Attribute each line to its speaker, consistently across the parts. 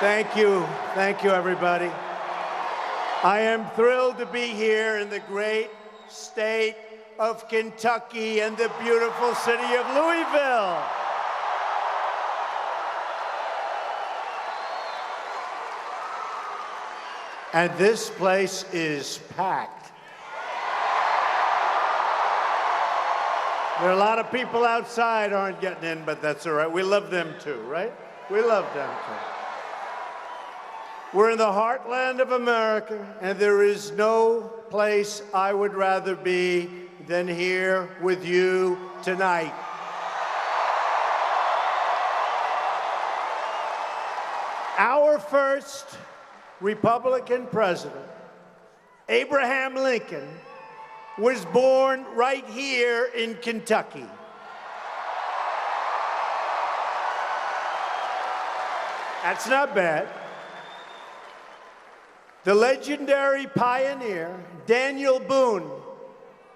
Speaker 1: Thank you. Thank you, everybody. I am thrilled to be here in the great state of Kentucky and the beautiful city of Louisville. And this place is packed. There are a lot of people outside aren't getting in, but that's all right. We love them too, right? We love them too. We're in the heartland of America, and there is no place I would rather be than here with you tonight. Our first Republican president, Abraham Lincoln, was born right here in Kentucky. That's not bad. The legendary pioneer, Daniel Boone,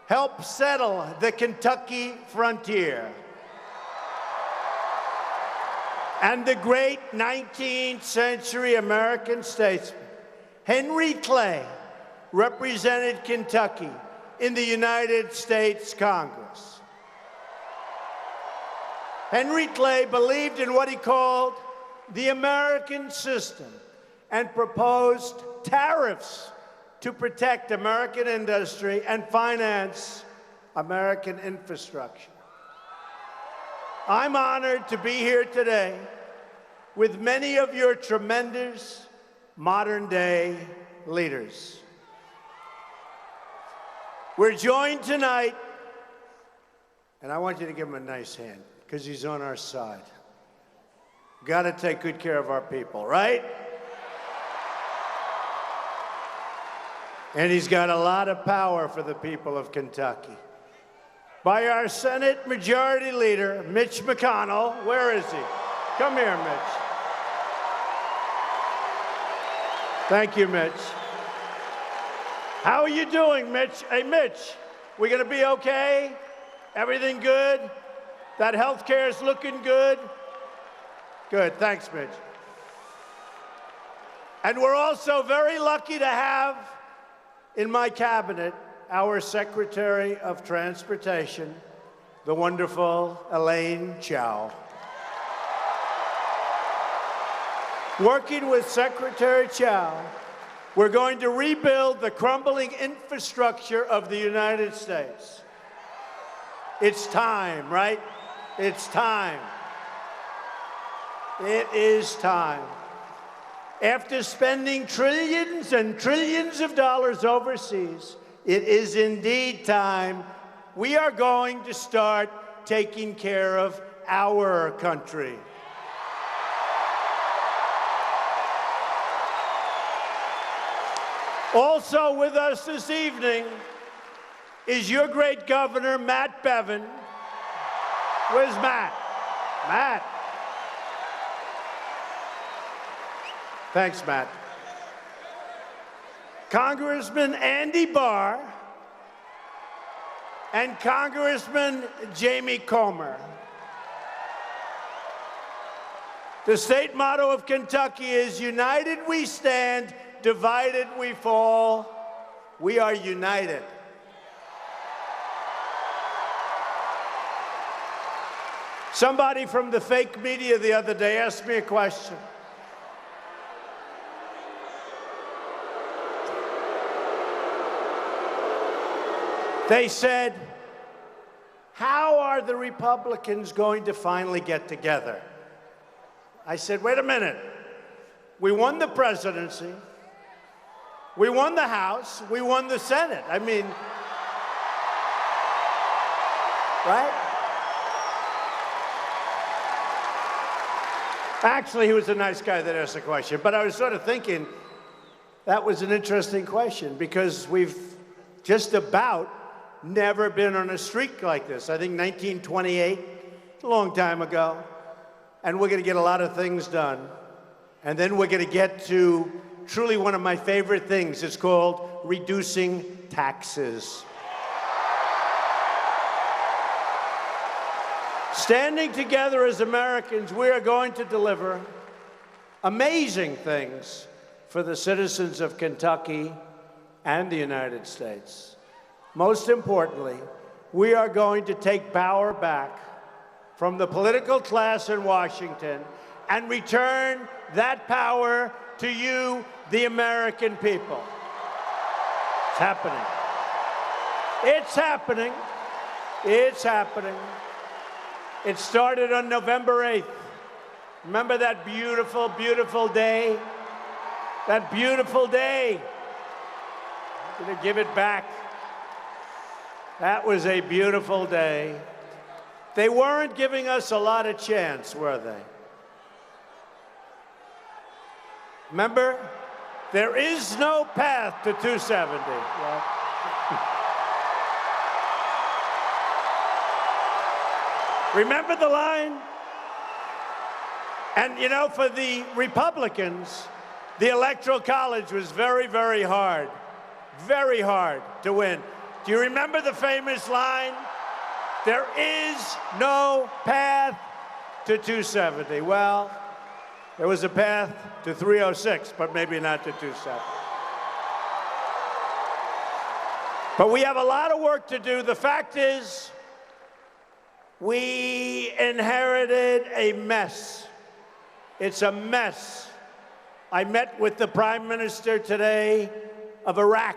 Speaker 1: helped settle the Kentucky frontier. And the great 19th century American statesman, Henry Clay, represented Kentucky in the United States Congress. Henry Clay believed in what he called the American system and proposed tariffs to protect American industry and finance American infrastructure. I'm honored to be here today with many of your tremendous modern-day leaders. We're joined tonight, and I want you to give him a nice hand, because he's on our side. Got to take good care of our people, right? And he's got a lot of power for the people of Kentucky. By our Senate Majority Leader, Mitch McConnell. Where is he? Come here, Mitch. Thank you, Mitch. How are you doing, Mitch? Hey, Mitch, we gonna be okay? Everything good? That health care is looking good? Good, thanks, Mitch. And we're also very lucky to have in my cabinet our Secretary of Transportation, the wonderful Elaine Chao. Working with Secretary Chao, we're going to rebuild the crumbling infrastructure of the United States. It's time, right? It's time. It is time. After spending trillions and trillions of dollars overseas, it is indeed time. We are going to start taking care of our country. Also with us this evening is your great governor, Matt Bevin. Where's Matt? Matt. Thanks, Matt. Congressman Andy Barr and Congressman Jamie Comer. The state motto of Kentucky is united we stand, divided we fall. We are united. Somebody from the fake media the other day asked me a question. They said, how are the Republicans going to finally get together? I said, wait a minute. We won the presidency. We won the House. We won the Senate. I mean, right? Actually, he was a nice guy that asked the question. But I was sort of thinking that was an interesting question because we've just about never been on a streak like this. I think 1928, a long time ago. And we're going to get a lot of things done. And then we're going to get to truly one of my favorite things. It's called reducing taxes. Standing together as Americans, we are going to deliver amazing things for the citizens of Kentucky and the United States. Most importantly, we are going to take power back from the political class in Washington and return that power to you, the American people. It's happening. It's happening. It's happening. It started on November 8th. Remember that beautiful, beautiful day? That beautiful day. I'm going to give it back. That was a beautiful day. They weren't giving us a lot of chance, were they? Remember, there is no path to 270. Yeah. Remember the line? And you know, for the Republicans, the Electoral College was very, very hard to win. Do you remember the famous line? There is no path to 270. Well, there was a path to 306, but maybe not to 270. But we have a lot of work to do. The fact is, we inherited a mess. It's a mess. I met with the Prime Minister today of Iraq.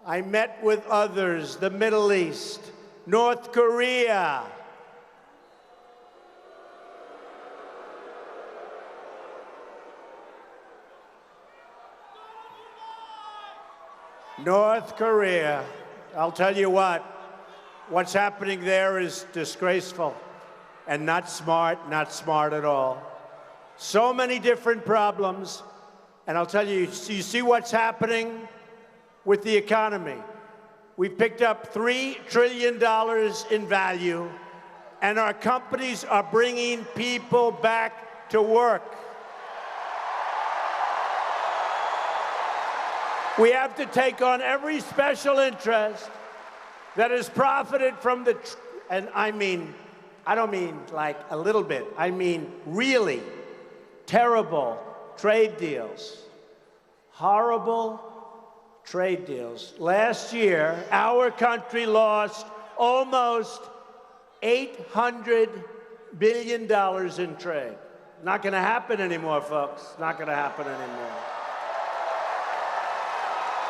Speaker 1: I met with others, the Middle East, North Korea. North Korea. I'll tell you what's happening there is disgraceful and not smart at all. So many different problems. And I'll tell you, you see what's happening with the economy. We've picked up $3 trillion in value, and our companies are bringing people back to work. We have to take on every special interest that has profited from and I don't mean like a little bit, I mean really terrible trade deals, horrible trade deals. Last year, our country lost almost $800 billion in trade. Not going to happen anymore, folks. Not going to happen anymore.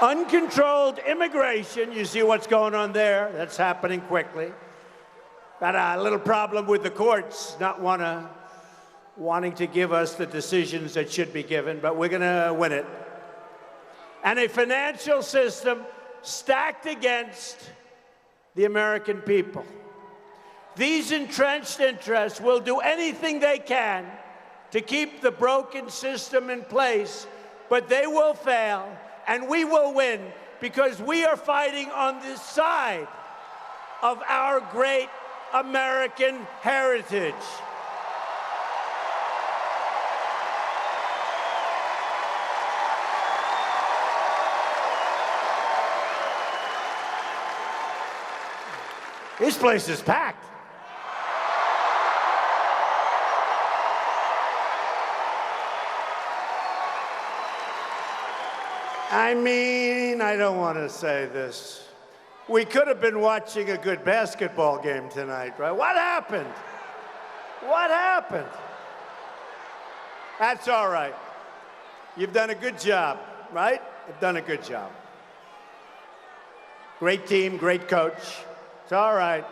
Speaker 1: Uncontrolled immigration, you see what's going on there? That's happening quickly. Got a little problem with the courts not wanting to give us the decisions that should be given, but we're going to win it. And a financial system stacked against the American people. These entrenched interests will do anything they can to keep the broken system in place, but they will fail. And we will win because we are fighting on this side of our great American heritage. This place is packed. I don't want to say this. We could have been watching a good basketball game tonight, right? What happened? What happened? That's all right. You've done a good job, right? You've done a good job. Great team, great coach. It's all right.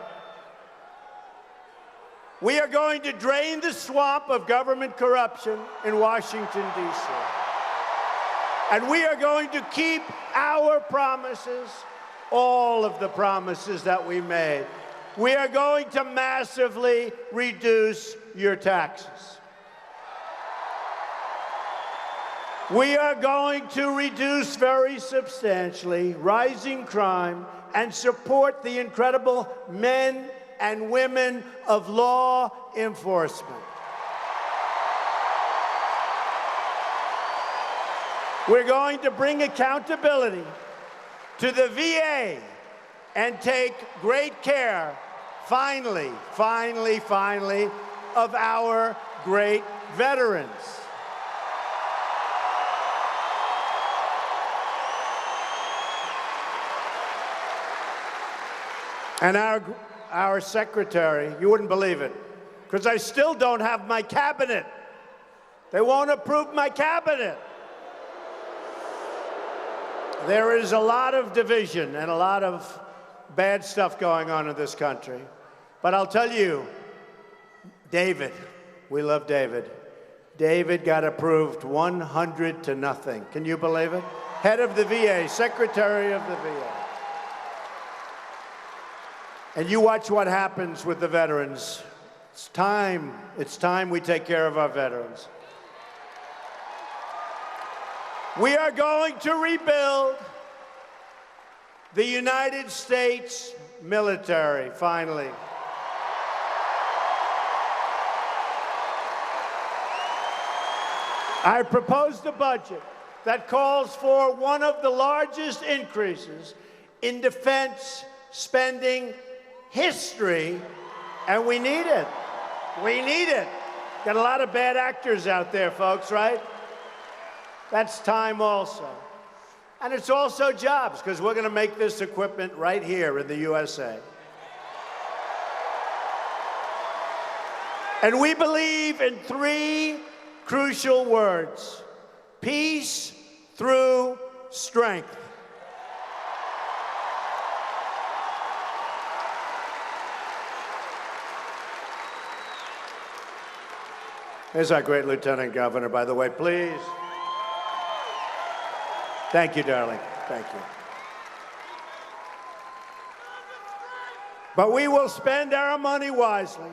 Speaker 1: We are going to drain the swamp of government corruption in Washington, D.C. And we are going to keep our promises, all of the promises that we made. We are going to massively reduce your taxes. We are going to reduce very substantially rising crime and support the incredible men and women of law enforcement. We're going to bring accountability to the VA and take great care, finally, of our great veterans. And our secretary, you wouldn't believe it, because I still don't have my cabinet. They won't approve my cabinet. There is a lot of division and a lot of bad stuff going on in this country. But I'll tell you, David, we love David. David got approved 100-0. Can you believe it? Head of the VA, Secretary of the VA. And you watch what happens with the veterans. It's time we take care of our veterans. We are going to rebuild the United States military, finally. I proposed a budget that calls for one of the largest increases in defense spending history, and we need it. We need it. Got a lot of bad actors out there, folks, right? That's time also. And it's also jobs, because we're going to make this equipment right here in the USA. And we believe in 3 crucial words: peace through strength. Here's our great Lieutenant Governor, by the way, please. Thank you, darling. Thank you. But we will spend our money wisely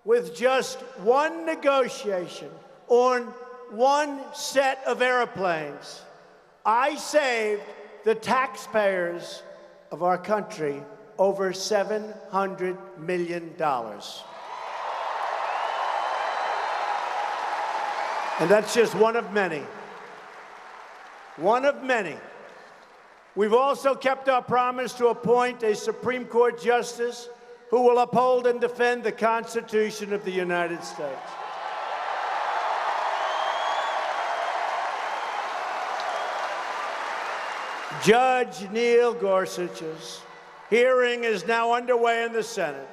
Speaker 1: with just one negotiation on one set of airplanes. I saved the taxpayers of our country over $700 million. And that's just one of many. One of many. We've also kept our promise to appoint a Supreme Court justice who will uphold and defend the Constitution of the United States. Judge Neil Gorsuch's hearing is now underway in the Senate,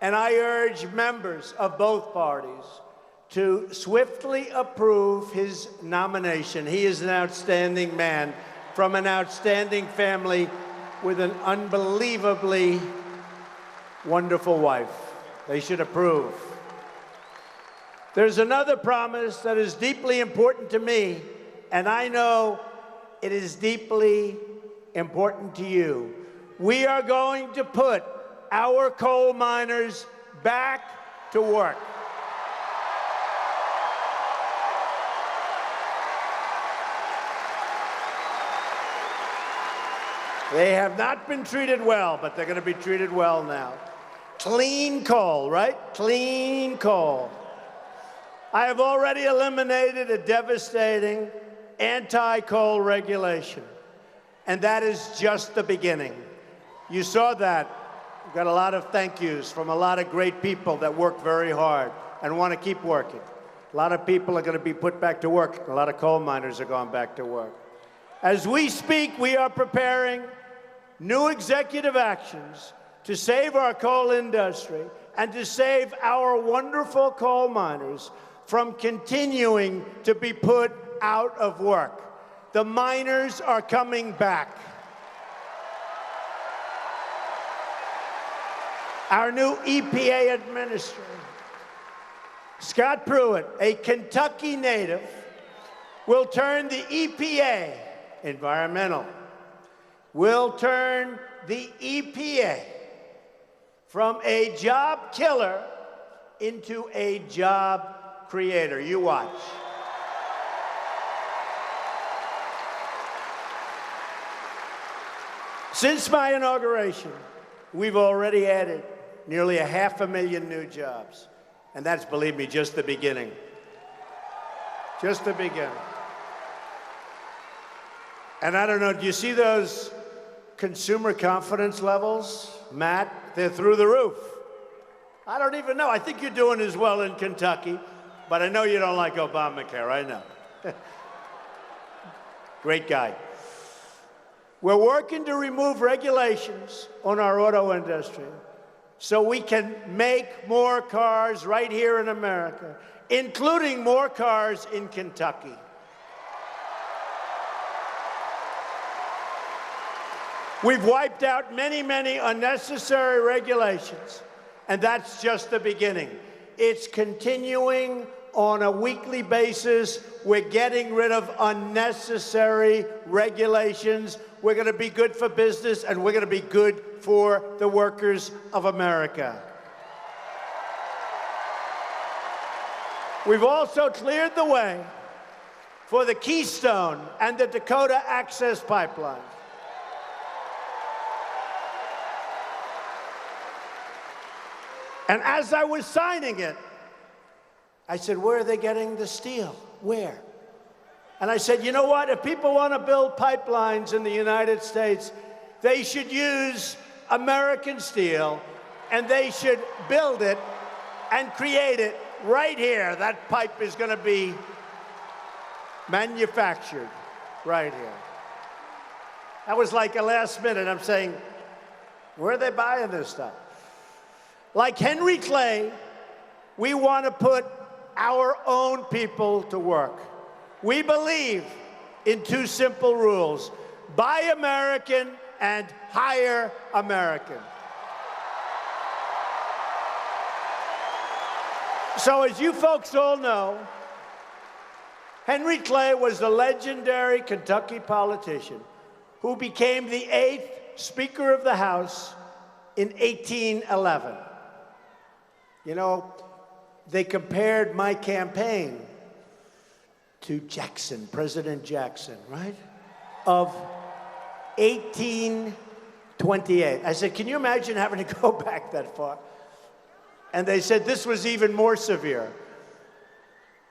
Speaker 1: and I urge members of both parties to swiftly approve his nomination. He is an outstanding man from an outstanding family with an unbelievably wonderful wife. They should approve. There's another promise that is deeply important to me, and I know it is deeply important to you. We are going to put our coal miners back to work. They have not been treated well, but they're going to be treated well now. Clean coal, right? Clean coal. I have already eliminated a devastating anti-coal regulation, and that is just the beginning. You saw that. We got a lot of thank yous from a lot of great people that work very hard and want to keep working. A lot of people are going to be put back to work. A lot of coal miners are going back to work. As we speak, we are preparing new executive actions to save our coal industry and to save our wonderful coal miners from continuing to be put out of work. The miners are coming back. Our new EPA administrator, Scott Pruitt, a Kentucky native, will turn the EPA, environmental, will turn the EPA from a job killer into a job creator. You watch. Since my inauguration, we've already added nearly 500,000 new jobs. And that's, believe me, just the beginning. Just the beginning. And I don't know, do you see those consumer confidence levels, Matt? They're through the roof. I don't even know. I think you're doing as well in Kentucky. But I know you don't like Obamacare, I know. Great guy. We're working to remove regulations on our auto industry so we can make more cars right here in America, including more cars in Kentucky. We've wiped out many, many unnecessary regulations, and that's just the beginning. It's continuing on a weekly basis. We're getting rid of unnecessary regulations. We're going to be good for business, and we're going to be good for the workers of America. We've also cleared the way for the Keystone and the Dakota Access Pipeline. And as I was signing it, I said, where are they getting the steel? Where? And I said, you know what? If people want to build pipelines in the United States, they should use American steel, and they should build it and create it right here. That pipe is going to be manufactured right here. That was like a last minute. I'm saying, where are they buying this stuff? Like Henry Clay, we want to put our own people to work. We believe in two simple rules: buy American and hire American. So as you folks all know, Henry Clay was the legendary Kentucky politician who became the 8th Speaker of the House in 1811. You know, they compared my campaign to Jackson, President Jackson, right? Of 1828. I said, can you imagine having to go back that far? And they said this was even more severe.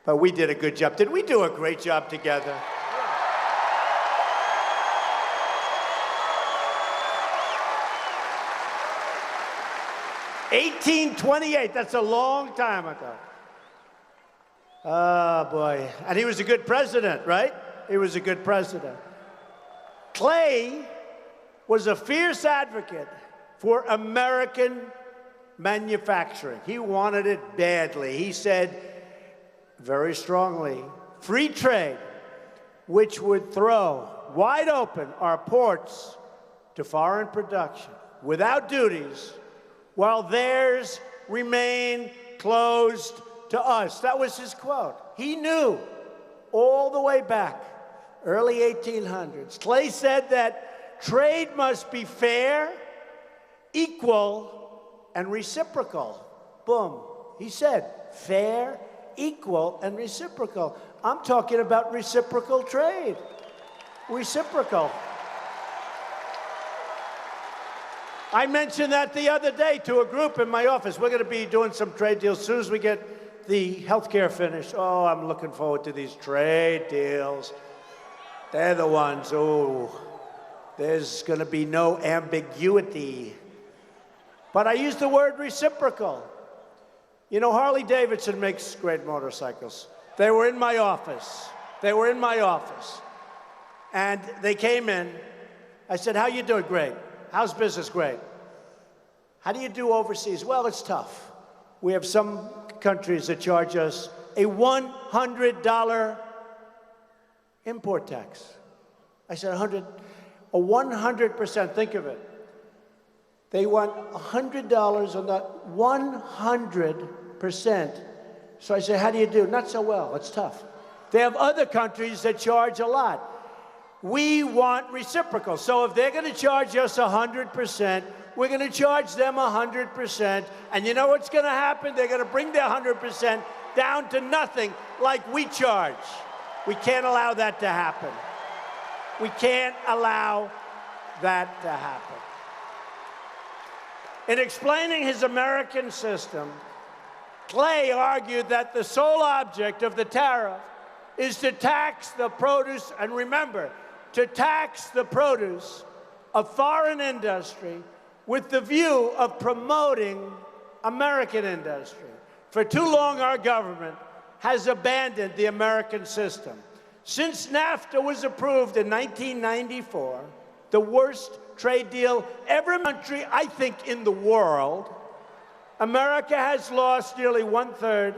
Speaker 1: But we did a good job. Did we do a great job together? 1828, that's a long time ago. Oh, boy. And he was a good president, right? He was a good president. Clay was a fierce advocate for American manufacturing. He wanted it badly. He said very strongly, free trade, which would throw wide open our ports to foreign production without duties, while theirs remain closed to us. That was his quote. He knew all the way back, early 1800s. Clay said that trade must be fair, equal, and reciprocal. Boom. He said fair, equal, and reciprocal. I'm talking about reciprocal trade. Reciprocal. I mentioned that the other day to a group in my office. We're going to be doing some trade deals as soon as we get the health care finished. Oh, I'm looking forward to these trade deals. They're the ones, oh, there's going to be no ambiguity. But I use the word reciprocal. You know, Harley Davidson makes great motorcycles. They were in my office. They were in my office. And they came in. I said, how you doing? Great. How's business? Great. How do you do overseas? Well, it's tough. We have some countries that charge us a $100 import tax. I said, 100%, think of it. They want $100 on that 100%. So I said, how do you do? Not so well, it's tough. They have other countries that charge a lot. We want reciprocal. So if they're going to charge us 100%, we're going to charge them 100%. And you know what's going to happen? They're going to bring their 100% down to nothing like we charge. We can't allow that to happen. We can't allow that to happen. In explaining his American system, Clay argued that the sole object of the tariff is to tax the produce, and remember, to tax the produce of foreign industry with the view of promoting American industry. For too long, our government has abandoned the American system. Since NAFTA was approved in 1994, the worst trade deal every country, I think, in the world, America has lost nearly 1/3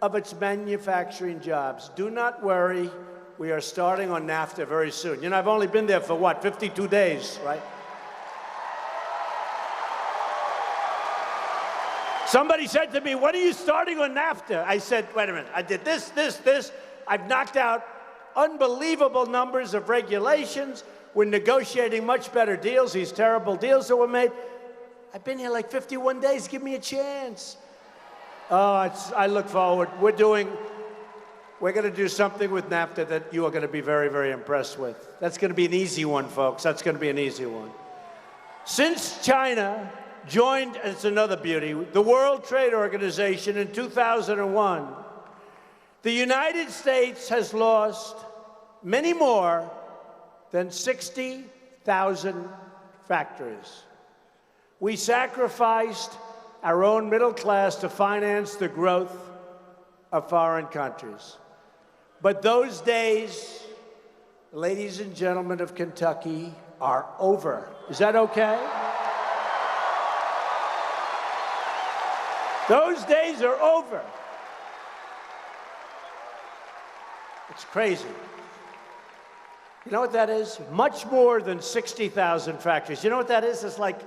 Speaker 1: of its manufacturing jobs. Do not worry, we are starting on NAFTA very soon. You know, I've only been there for what, 52 days, right? Somebody said to me, when are you starting on NAFTA? I said, wait a minute, I did this. I've knocked out unbelievable numbers of regulations. We're negotiating much better deals, these terrible deals that were made. I've been here like 51 days, give me a chance. Oh, I look forward. We're going to do something with NAFTA that you are going to be very, very impressed with. That's going to be an easy one, folks. That's going to be an easy one. Since China joined, and it's another beauty, the World Trade Organization in 2001, the United States has lost many more than 60,000 factories. We sacrificed our own middle class to finance the growth of foreign countries. But those days, ladies and gentlemen of Kentucky, are over. Is that okay? Those days are over. It's crazy. You know what that is? Much more than 60,000 factories. You know what that is? It's like,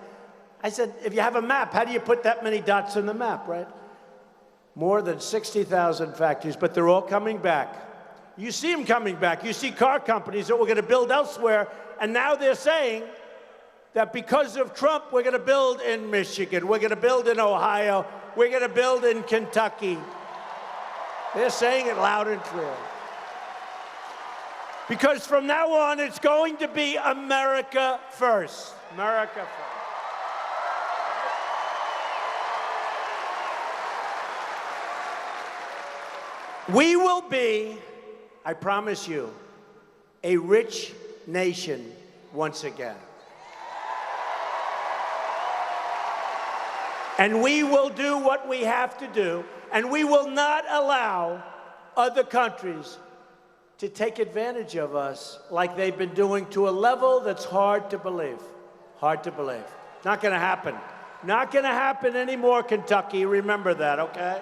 Speaker 1: I said, if you have a map, how do you put that many dots in the map, right? More than 60,000 factories, but they're all coming back. You see them coming back. You see car companies that we're going to build elsewhere, and now they're saying that because of Trump, we're going to build in Michigan, we're going to build in Ohio, we're going to build in Kentucky. They're saying it loud and clear. Because from now on, it's going to be America first. America first. We will be, I promise you, a rich nation once again. And we will do what we have to do, and we will not allow other countries to take advantage of us like they've been doing to a level that's hard to believe. Hard to believe. Not going to happen. Not going to happen anymore, Kentucky. Remember that, okay?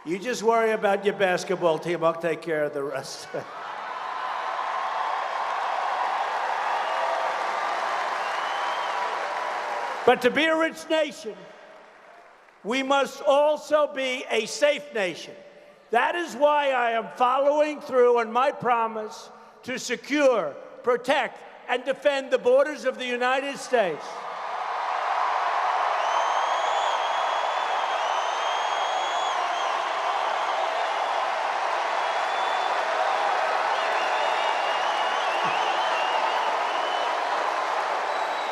Speaker 1: You just worry about your basketball team. I'll take care of the rest. But to be a rich nation, we must also be a safe nation. That is why I am following through on my promise to secure, protect, and defend the borders of the United States.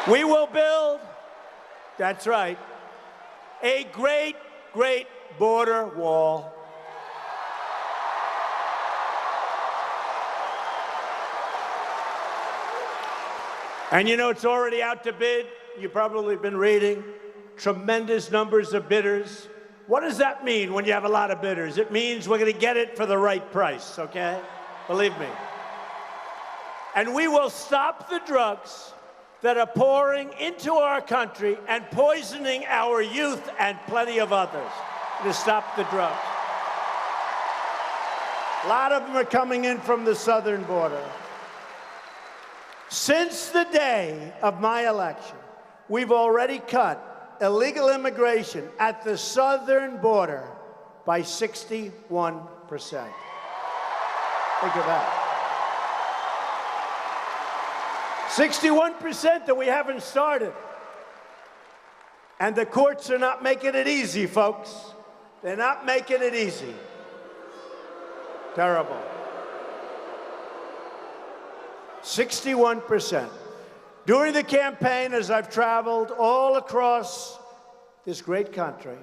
Speaker 1: We will build, that's right, a great, great border wall. And you know, it's already out to bid. You've probably been reading tremendous numbers of bidders. What does that mean when you have a lot of bidders? It means we're going to get it for the right price, okay? Believe me. And we will stop the drugs that are pouring into our country and poisoning our youth and plenty of others. To stop the drugs. A lot of them are coming in from the southern border. Since the day of my election, we've already cut illegal immigration at the southern border by 61%. Think of that. 61% that we haven't started. And the courts are not making it easy, folks. They're not making it easy. Terrible. 61%. During the campaign, as I've traveled all across this great country,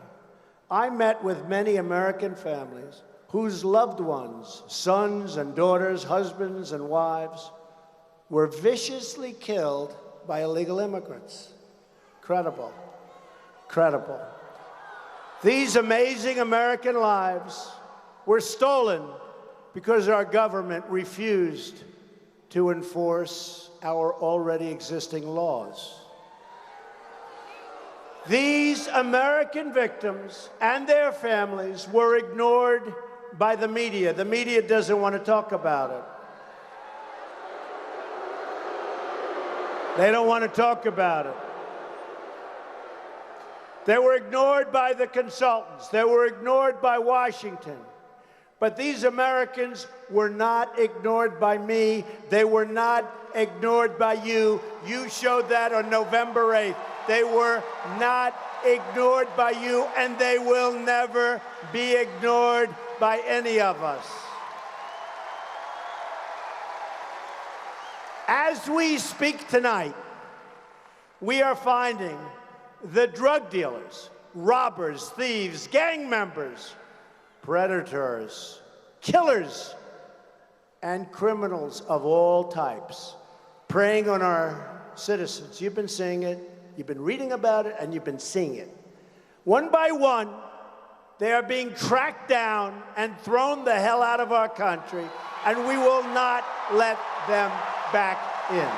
Speaker 1: I met with many American families whose loved ones, sons and daughters, husbands and wives, were viciously killed by illegal immigrants. Incredible. Incredible. These amazing American lives were stolen because our government refused to enforce our already existing laws. These American victims and their families were ignored by the media. The media doesn't want to talk about it. They don't want to talk about it. They were ignored by the consultants. They were ignored by Washington. But these Americans were not ignored by me. They were not ignored by you. You showed that on November 8th. They were not ignored by you, and they will never be ignored by any of us. As we speak tonight, we are finding the drug dealers, robbers, thieves, gang members, predators, killers, and criminals of all types preying on our citizens. You've been seeing it, you've been reading about it, and you've been seeing it. One by one, they are being tracked down and thrown the hell out of our country, and we will not let them back in.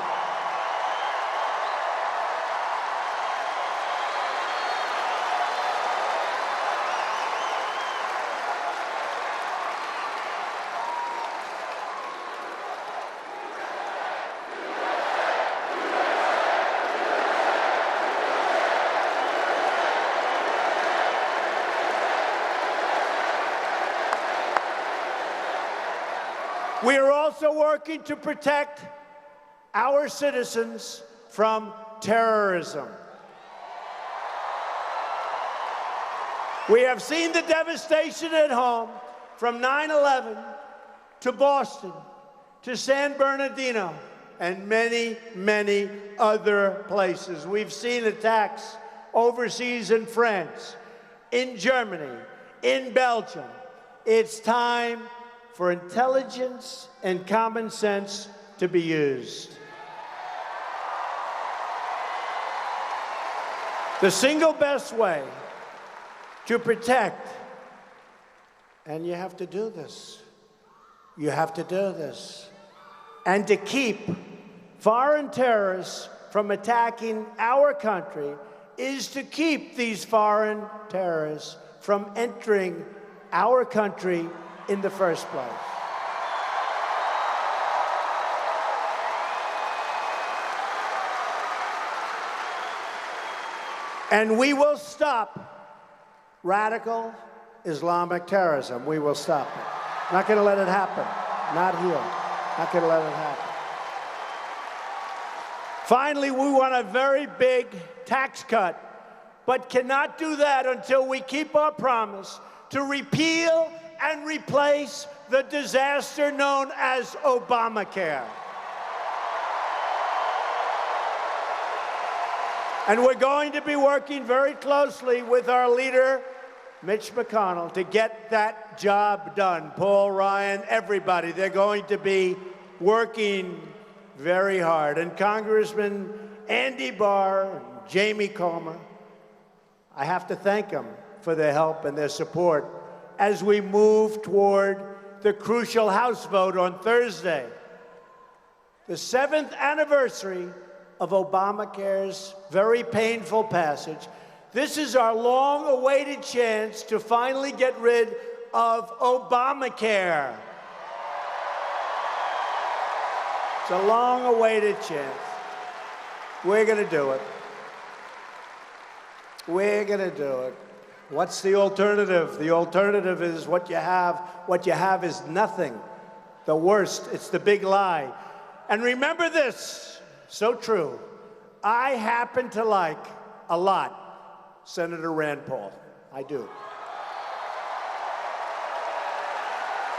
Speaker 1: We are also working to protect our citizens from terrorism. We have seen the devastation at home from 9/11 to Boston to San Bernardino and many, many other places. We've seen attacks overseas in France, in Germany, in Belgium. It's time for intelligence and common sense to be used. The single best way to protect, and you have to do this, you have to do this, and to keep foreign terrorists from attacking our country is to keep these foreign terrorists from entering our country in the first place. And we will stop radical Islamic terrorism. We will stop it. Not going to let it happen. Not here. Not going to let it happen. Finally, we want a very big tax cut, but cannot do that until we keep our promise to repeal and replace the disaster known as Obamacare. And we're going to be working very closely with our leader, Mitch McConnell, to get that job done. Paul Ryan, everybody, they're going to be working very hard. And Congressman Andy Barr and Jamie Comer, I have to thank them for their help and their support as we move toward the crucial House vote on Thursday, the 7th anniversary of Obamacare's very painful passage. This is our long-awaited chance to finally get rid of Obamacare. It's a long-awaited chance. We're going to do it. We're going to do it. What's the alternative? The alternative is what you have. What you have is nothing. The worst, it's the big lie. And remember this, so true. I happen to like a lot Senator Rand Paul. I do.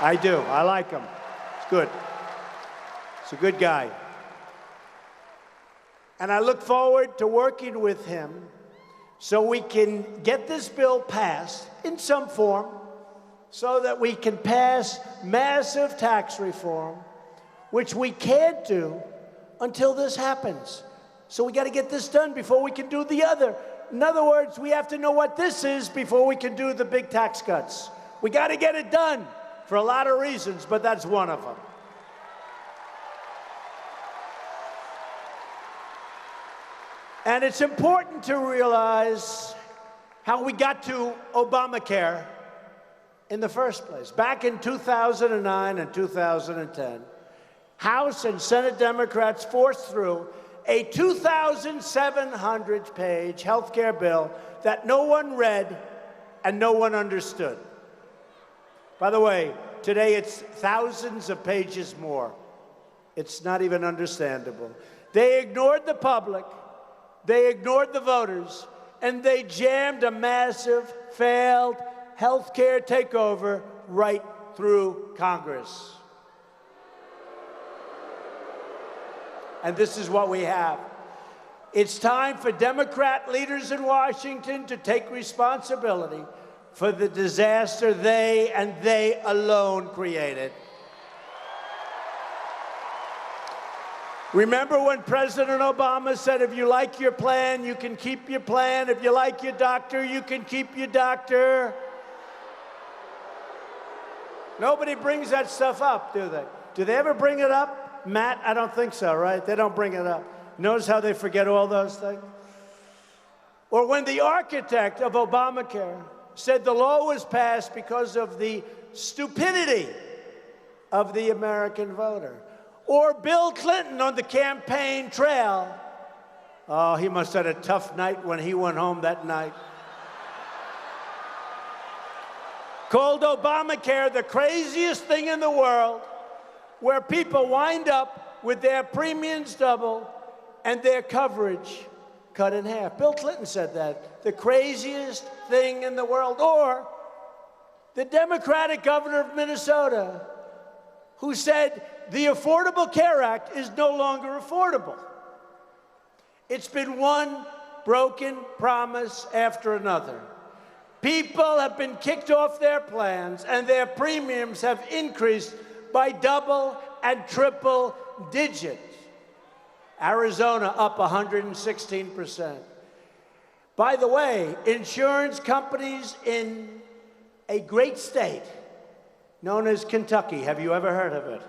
Speaker 1: I do. I like him. It's good. He's a good guy. And I look forward to working with him so we can get this bill passed in some form so that we can pass massive tax reform, which we can't do until this happens. So we got to get this done before we can do the other. In other words, we have to know what this is before we can do the big tax cuts. We got to get it done for a lot of reasons, but that's one of them. And it's important to realize how we got to Obamacare in the first place. Back in 2009 and 2010, House and Senate Democrats forced through a 2,700-page health care bill that no one read and no one understood. By the way, today it's thousands of pages more. It's not even understandable. They ignored the public, they ignored the voters, and they jammed a massive, failed health care takeover right through Congress. And this is what we have. It's time for Democrat leaders in Washington to take responsibility for the disaster they and they alone created. Remember when President Obama said, if you like your plan, you can keep your plan. If you like your doctor, you can keep your doctor. Nobody brings that stuff up, do they? Do they ever bring it up? Matt, I don't think so, right? They don't bring it up. Notice how they forget all those things? Or when the architect of Obamacare said the law was passed because of the stupidity of the American voter. Or Bill Clinton on the campaign trail. Oh, he must have had a tough night when he went home that night. Called Obamacare the craziest thing in the world, where people wind up with their premiums double and their coverage cut in half. Bill Clinton said that, the craziest thing in the world. Or the Democratic governor of Minnesota, who said the Affordable Care Act is no longer affordable. It's been one broken promise after another. People have been kicked off their plans, and their premiums have increased by double and triple digits. Arizona up 116%. By the way, insurance companies in a great state known as Kentucky, have you ever heard of it?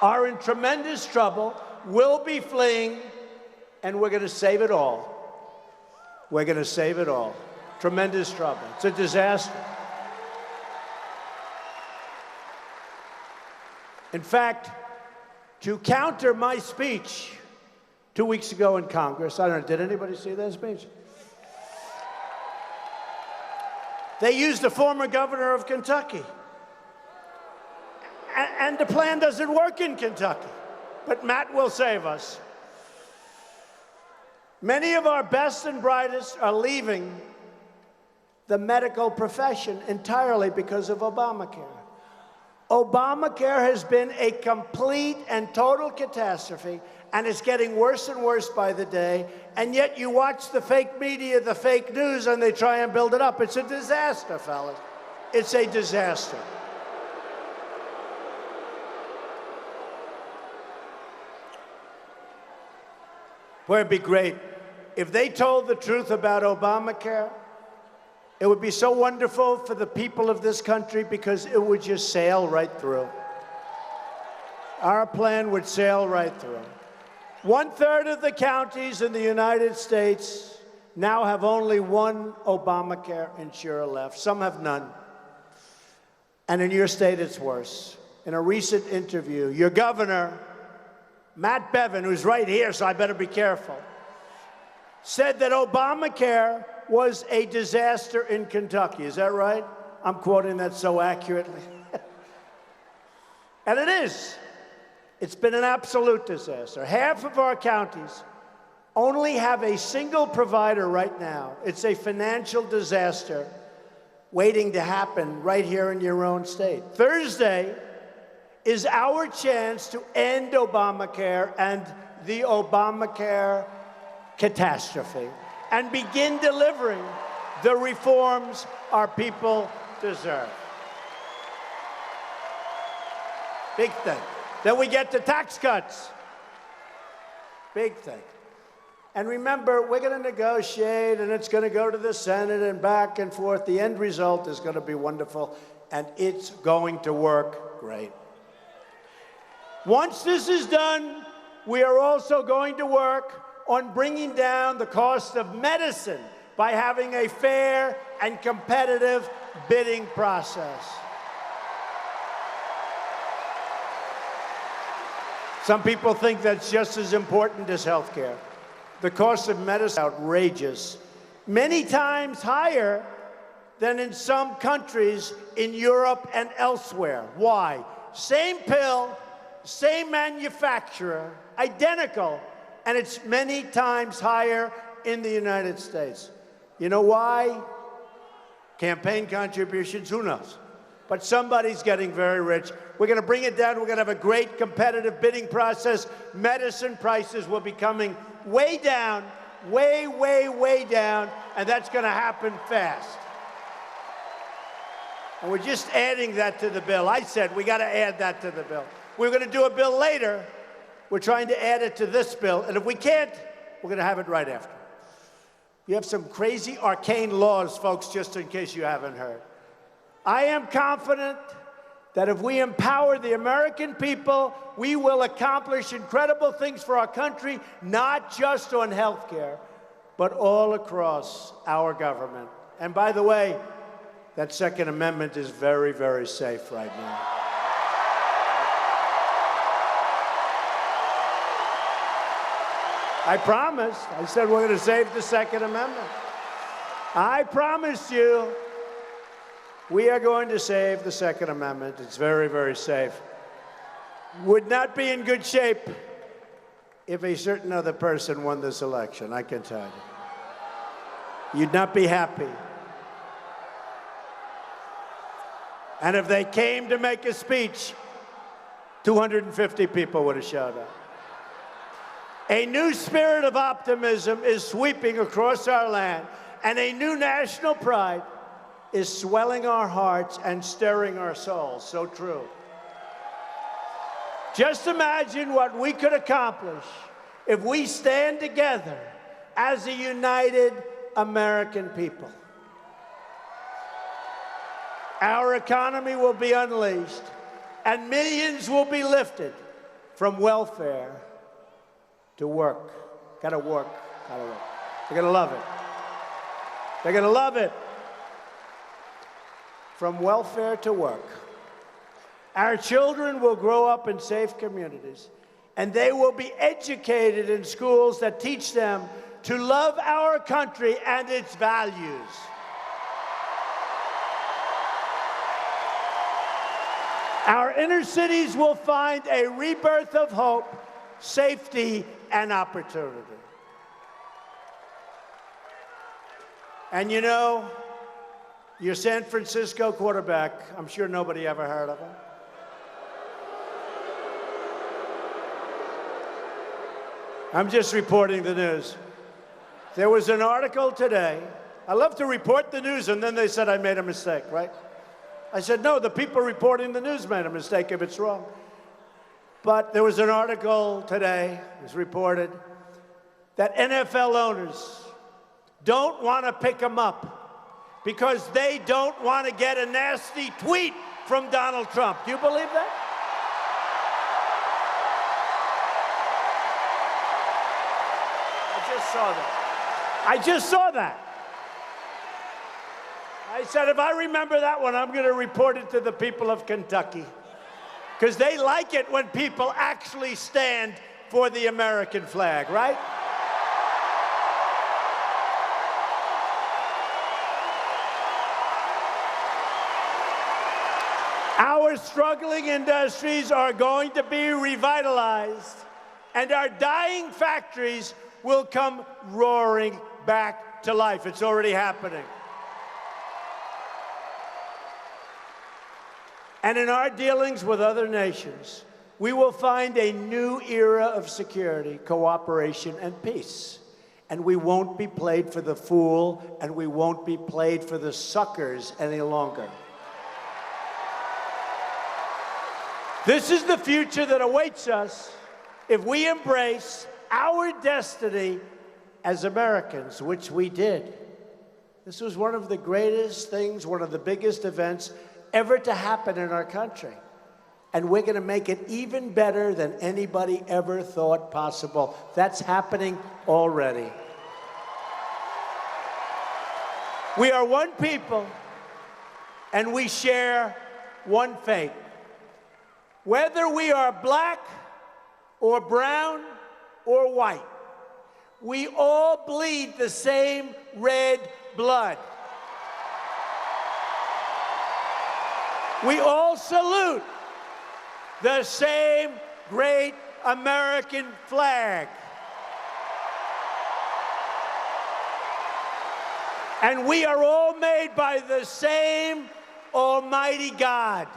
Speaker 1: Are in tremendous trouble, will be fleeing, and we're going to save it all. We're going to save it all. Tremendous trouble. It's a disaster. In fact, to counter my speech 2 weeks ago in Congress, I don't know, did anybody see that speech? They used the former governor of Kentucky. And the plan doesn't work in Kentucky. But Matt will save us. Many of our best and brightest are leaving the medical profession entirely because of Obamacare. Obamacare has been a complete and total catastrophe, and it's getting worse and worse by the day, and yet you watch the fake media, the fake news, and they try and build it up. It's a disaster, fellas. It's a disaster. Boy, it'd be great if they told the truth about Obamacare. It would be so wonderful for the people of this country because it would just sail right through. Our plan would sail right through. 1/3 of the counties in the United States now have only one Obamacare insurer left. Some have none. And in your state, it's worse. In a recent interview, your governor, Matt Bevin, who's right here, so I better be careful, said that Obamacare was a disaster in Kentucky. Is that right? I'm quoting that so accurately. And it is. It's been an absolute disaster. Half of our counties only have a single provider right now. It's a financial disaster waiting to happen right here in your own state. Thursday is our chance to end Obamacare and the Obamacare catastrophe and begin delivering the reforms our people deserve. Big thing. Then we get to tax cuts. Big thing. And remember, we're going to negotiate, and it's going to go to the Senate and back and forth. The end result is going to be wonderful, and it's going to work great. Once this is done, we are also going to work on bringing down the cost of medicine by having a fair and competitive bidding process. Some people think that's just as important as health care. The cost of medicine is outrageous, many times higher than in some countries in Europe and elsewhere. Why? Same pill, same manufacturer, identical, and it's many times higher in the United States. You know why? Campaign contributions, who knows? But somebody's getting very rich. We're going to bring it down. We're going to have a great competitive bidding process. Medicine prices will be coming way down, way, way, way down, and that's going to happen fast. And we're just adding that to the bill. I said we got to add that to the bill. We're going to do a bill later. We're trying to add it to this bill, and if we can't, we're going to have it right after. You have some crazy arcane laws, folks, just in case you haven't heard. I am confident that if we empower the American people, we will accomplish incredible things for our country, not just on health care, but all across our government. And by the way, that Second Amendment is very, very safe right now. I promised. I said we're going to save the Second Amendment. I promised you we are going to save the Second Amendment. It's very, very safe. Would not be in good shape if a certain other person won this election, I can tell you. You'd not be happy. And if they came to make a speech, 250 people would have showed up. A new spirit of optimism is sweeping across our land, and a new national pride is swelling our hearts and stirring our souls. So true. Just imagine what we could accomplish if we stand together as a united American people. Our economy will be unleashed, and millions will be lifted from welfare to work. Gotta work, gotta work. They're gonna love it. They're gonna love it. From welfare to work. Our children will grow up in safe communities, and they will be educated in schools that teach them to love our country and its values. Our inner cities will find a rebirth of hope, safety, and opportunity. And you know, your San Francisco quarterback, I'm sure nobody ever heard of him. I'm just reporting the news. There was an article today. I love to report the news, and then they said I made a mistake, right? I said, no, the people reporting the news made a mistake if it's wrong. But there was an article today, it was reported, that NFL owners don't want to pick them up because they don't want to get a nasty tweet from Donald Trump. Do you believe that? I just saw that. I just saw that. I said, if I remember that one, I'm going to report it to the people of Kentucky. Because they like it when people actually stand for the American flag, right? Our struggling industries are going to be revitalized, and our dying factories will come roaring back to life. It's already happening. And in our dealings with other nations, we will find a new era of security, cooperation, and peace. And we won't be played for the fool, and we won't be played for the suckers any longer. This is the future that awaits us if we embrace our destiny as Americans, which we did. This was one of the greatest things, one of the biggest events ever to happen in our country. And we're going to make it even better than anybody ever thought possible. That's happening already. We are one people, and we share one fate. Whether we are black or brown or white, we all bleed the same red blood. We all salute the same great American flag. And we are all made by the same Almighty God.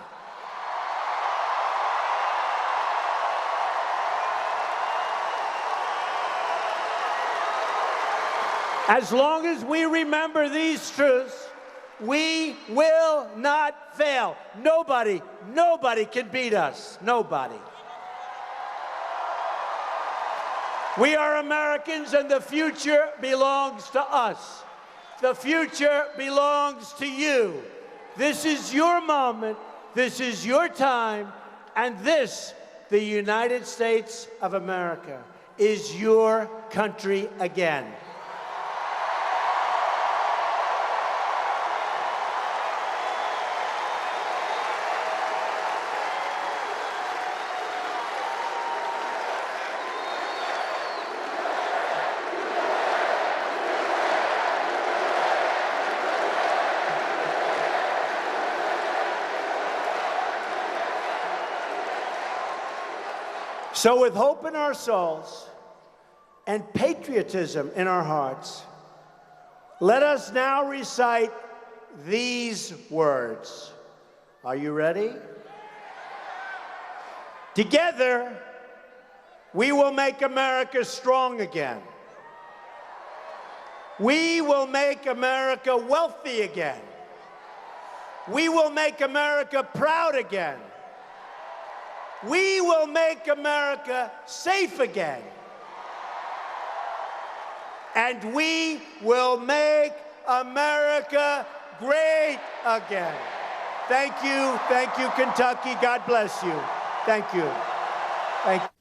Speaker 1: As long as we remember these truths, we will not fail. Nobody can beat us. Nobody. We are Americans, and the future belongs to us. The future belongs to you. This is your moment. This is your time. And this, the United States of America, is your country again. So with hope in our souls and patriotism in our hearts, let us now recite these words. Are you ready? Together, we will make America strong again. We will make America wealthy again. We will make America proud again. We will make America safe again. And we will make America great again. Thank you, Kentucky. God bless you. Thank you. Thank you.